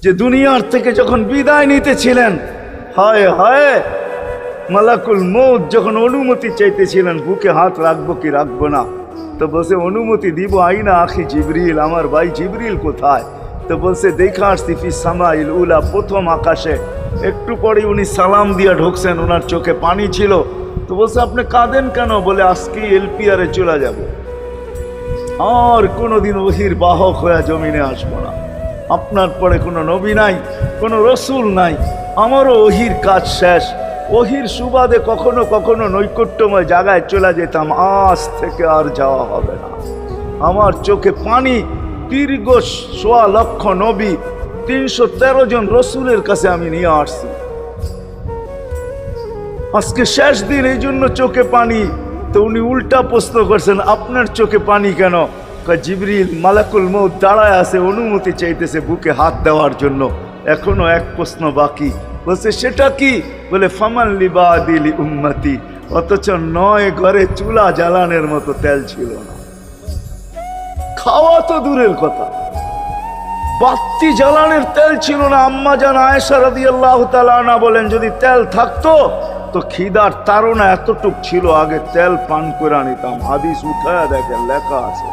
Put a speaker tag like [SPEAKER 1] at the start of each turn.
[SPEAKER 1] যে দুনিয়ার থেকে যখন বিদায় নিতেছিলেন, হায় হায়, মালাকুল মউত যখন অনুমতি চাইতেছিলেন বুকে হাত রাখবো কি রাখবো না, তো বলছে অনুমতি দিব, আইনা আখি জিবরিল, আমার ভাই জিবরিল কোথায়? তো বলছে দেখা আসছি ফি সামাইল উলা, প্রথম আকাশে। একটু পরে উনি সালাম দিয়া ঢুকছেন, ওনার চোখে পানি ছিল। তো বলছে আপনি কাঁদেন কেন? বলে আজকে এলপিআরে চলে যাব, আর কোনোদিন ওহির বাহক হয়ে জমিনে আসবো না। আপনার পরে কোনো নবী নাই, কোনো রসুল নাই, আমারও ওহির কাজ শেষ। ওহির সুবাদে কখনো কখনো নৈকট্যময় জায়গায় চলে যেতাম, আজ থেকে আর যাওয়া হবে না। আমার চোখে পানি। দীর্ঘ ১.৫ লক্ষ নবী, ৩১৩ জন রসুলের কাছে আমি নিয়ে আসছি। আজকে শেষ দিন, এই জন্য চোখে পানি। তো উনি উল্টা প্রশ্ন করছেন, আপনার চোখে পানি কেন? জিবরিল মালাকুল মউত দাঁড়ায় আছে, অনুমতি চাইতেছে বুকে হাত দেওয়ার জন্য। এখনো এক প্রশ্ন বাকি। বলছে সেটা কি? বলে ফামান লিবাদিলি উম্মতি। অথচ ৯ ঘরে চুলা জ্বালানোর মতো তেল ছিল না। খাওয়া তো দূরের কথা, বাতি জ্বালানোর তেল ছিল না। আম্মা জান আয়েশা রাদিয়াল্লাহু তাআলা আনহা বলেন, যদি তেল থাকতো তো খিদার তাড়না এতটুক ছিল, আগে তেল পান করে নিতাম। হাদিস উঠায় দেখেন, লেখা আছে।